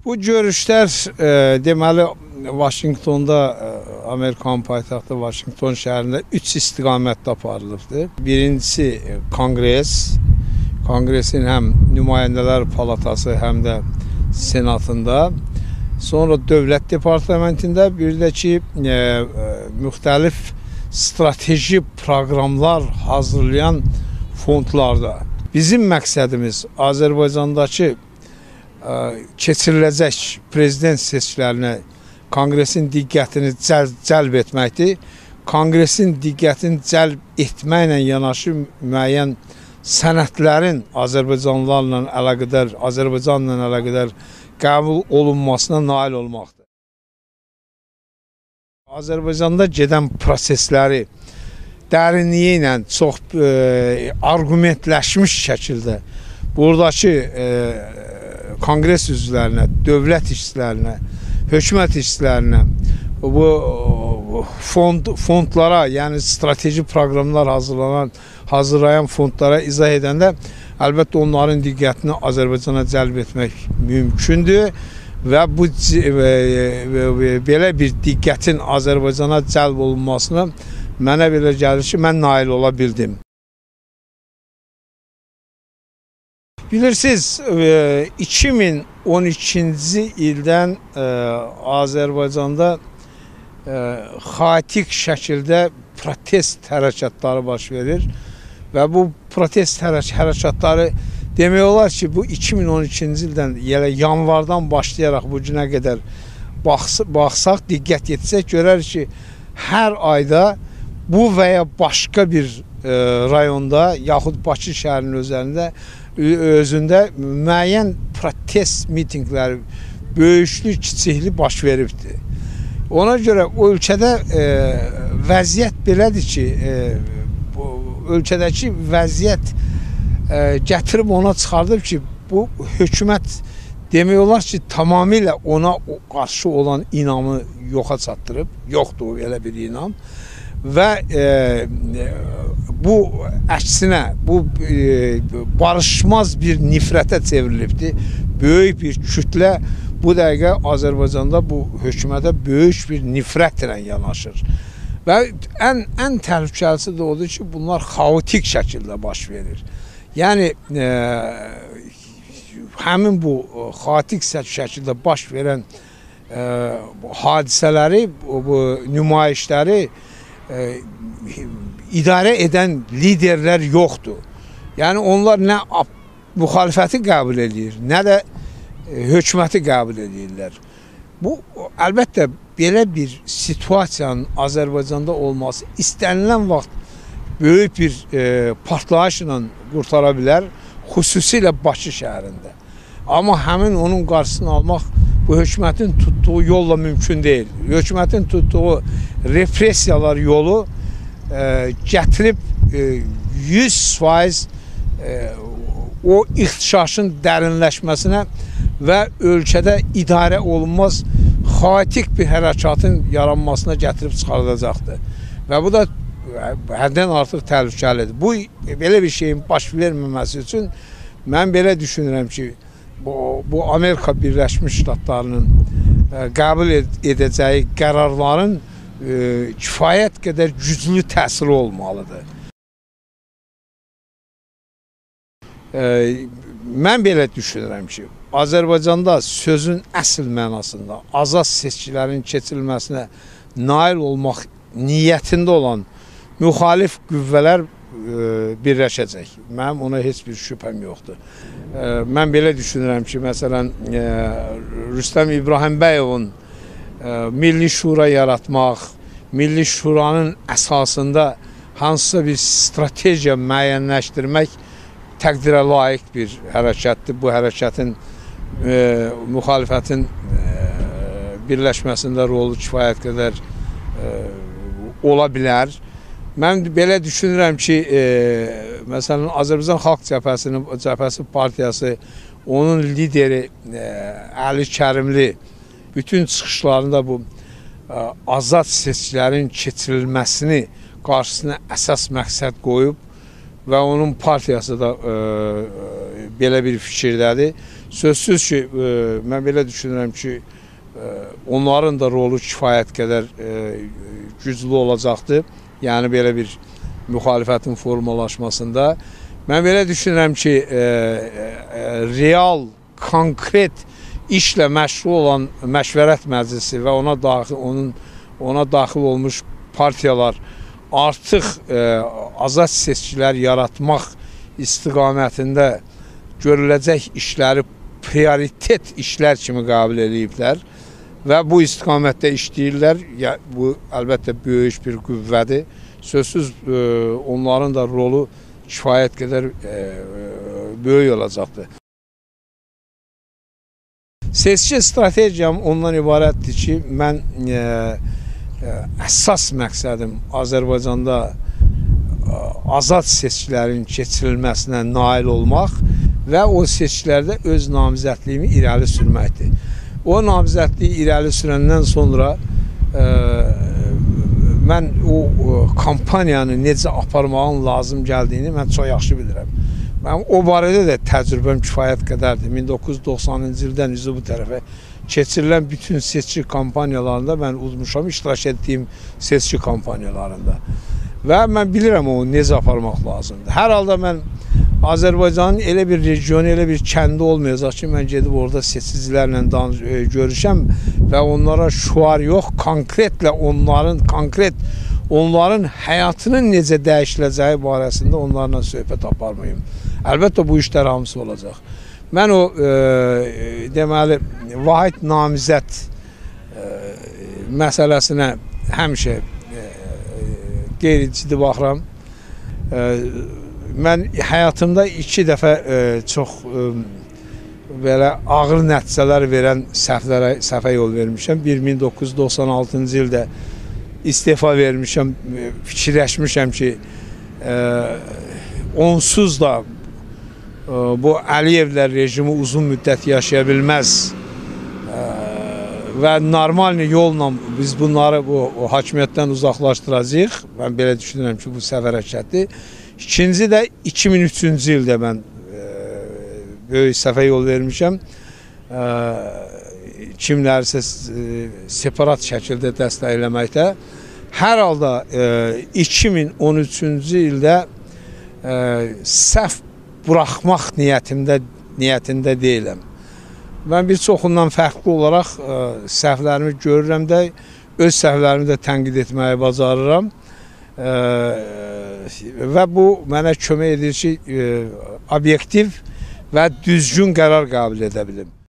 Bu görüşlər deməli Vaşinqtonda, Amerikan paytaxtı Vaşinqton şəhərində 3 istiqamətdə aparılıbdır. Birincisi Konqresin həm nümayəndələr palatası, həm də senatında. Sonra Dövlət Departamentində, bir də ki, müxtəlif strateji proqramlar hazırlayan fondlarda. Bizim məqsədimiz Azərbaycandakı keçiriləcək prezident seçkilərinə Konqresin diqqətini cəlb etməkdir. Konqresin diqqətini cəlb etməklə yanaşı müəyyən sənədlərin Azərbaycanla əlaqədar qəbul olunmasına nail olmaqdır. Azərbaycanda gedən prosesləri dərinliyi ilə çox argumentləşmiş şəkildə buradakı Konqres üzvlərinə, dövlət işçilərinə, hökumət işçilərinə, bu fondlara, yəni strateji proqramlar hazırlayan fondlara izah edəndə əlbəttə onların diqqətini Azərbaycana cəlb etmək mümkündür və bu belə bir diqqətin Azərbaycana cəlb olunmasına mənə belə gəlir ki, mən nail ola bildim. Bilirsiniz, 2012-ci ildən Azərbaycanda xaotik şəkildə protest hərəkatları baş verir və bu protest hərəkatları demək olar ki, bu 2012-ci ildən, yanvardan başlayaraq bu günə qədər baxsaq, diqqət etsək, görərik ki, hər ayda bu və ya başqa bir rayonda, yaxud Bakı şəhərinin özündə müəyyən protest mitinqləri böyüklü, kiçikli baş veribdir. Ona görə ölkədə vəziyyət belədir ki, ölkədəki vəziyyət gətirib ona çıxardıb ki, bu hökumət demək olar ki, tamamilə ona qarşı olan inamı yoxa çatdırıb, yoxdur elə bir inam. Və bu əksinə, bu barışmaz bir nifrətə çevrilibdir. Böyük bir kütlə bu dəqiqə Azərbaycanda bu hökumətə böyük bir nifrətlə yanaşır. Və ən təhlükəlisi də odur ki, bunlar xaotik şəkildə baş verir. Yəni, həmin bu xaotik şəkildə baş verən hadisələri, bu nümayişləri idarə edən liderlər yoxdur. Yəni, onlar nə müxalifəti qəbul edir, nə də hökuməti qəbul edirlər. Bu, əlbəttə, belə bir situasiyanın Azərbaycanda olması istənilən vaxt böyük bir partlayışla qurtara bilər, xüsusilə Bakı şəhərində. Amma həmin onun qarşısını almaq bu hökumətin tutduğu yolla mümkün deyil. Hökumətin tutduğu repressiyalar yolu gətirib 100% o ixtişaşın dərinləşməsinə və ölkədə idarə olunmaz xaotik bir hərəkatın yaranmasına gətirib çıxardacaqdır. Və bu da həddən artıq təhlükəlidir. Bu, belə bir şeyin baş verməməsi üçün mən belə düşünürəm ki, bu Amerika Birləşmiş Ştatlarının qəbul edəcəyi qərarların kifayət qədər güclü təsiri olmalıdır. Mən belə düşünürəm ki, Azərbaycanda sözün əsl mənasında azad seçkilərin keçirilməsinə nail olmaq niyyətində olan müxalif qüvvələr birləşəcək. Mənim ona heç bir şübhəm yoxdur. Mən belə düşünürəm ki, məsələn, Rüstəm İbrahimbəyovun Milli Şura yaratmaq, Milli Şuranın əsasında hansısa bir strategiya müəyyənləşdirmək təqdirə layiq bir hərəkətdir. Bu hərəkətin müxalifətin birləşməsində rolu kifayət qədər ola bilər. Mən belə düşünürəm ki, məsələn, Azərbaycan Xalq Cəbhəsi partiyası, onun lideri Əli Kərimli bütün çıxışlarında bu azad seçkilərin keçirilməsini qarşısına əsas məqsəd qoyub və onun partiyası da belə bir fikirdədir. Sözsüz ki, mən belə düşünürəm ki, onların da rolu kifayət qədər güclü olacaqdır. Yəni belə bir müxalifətin formalaşmasında. Mən belə düşünürəm ki, real, konkret işlə məşğul olan Məşvərət Məclisi və ona daxil olmuş partiyalar artıq azad seçkilər yaratmaq istiqamətində görüləcək işləri prioritet işlər kimi qəbul ediblər və bu istiqamətdə işləyirlər. Bu əlbəttə böyük bir qüvvədir. Sözsüz onların da rolu kifayət qədər böyük olacaqdır. Seçki strategiyam ondan ibarətdir ki, mən əsas məqsədim Azərbaycanda azad seçkilərin keçirilməsinə nail olmaq və o seçkilərdə öz namizədliyimi irəli sürməkdir. O namizədliyi irəli sürəndən sonra mən o kampaniyanı necə aparmağın lazım gəldiyini mən çox yaxşı bilirəm. Mənim o barədə də təcrübəm kifayət qədərdir. 1990-cı ildən üzü bu tərəfə keçirilən bütün seçki kampaniyalarında mən uzmuşam, iştirak etdiyim seçki kampaniyalarında. Və mən bilirəm o necə aparmaq lazımdır. Hər halda mən Azərbaycanın elə bir regionu, elə bir kəndi olmayacaq ki, mən gedib orada seçicilərlə görüşəm və onlara şüar yox, konkretlə onların həyatının necə dəyişiləcəyi barəsində onlarla söhbət aparmayım. Əlbəttə bu işlər hamısı olacaq. Mən o deməli vahid namizəd məsələsinə həmişə qeyri-ciddi baxıram. Mən həyatımda 2 dəfə çox belə ağır nəticələr verən səhvə yol vermişəm. 1996-cı ildə istefa vermişəm, fikirləşmişəm ki, onsuz da bu Əliyevlər rejimi uzun müddət yaşaya bilməz və normal yolla biz bunları bu hakimiyyətdən uzaqlaşdıracağıq. Mən belə düşünürəm ki, bu səhv hərəkətdir. İkinci də 2003-cü ildə mən böyük səhvə yol vermişəm. Kimlərsə separat şəkildə dəstəkləməkdə. Hər halda 2013-cü ildə səhv buraxmaq niyyətində deyiləm. Mən bir çoxundan fərqli olaraq səhvlərimi görürəm də, öz səhvlərimi də tənqid etməyi bacarıram. Və bu mənə kömək edir ki, obyektiv və düzgün qərar qəbul edə bilim.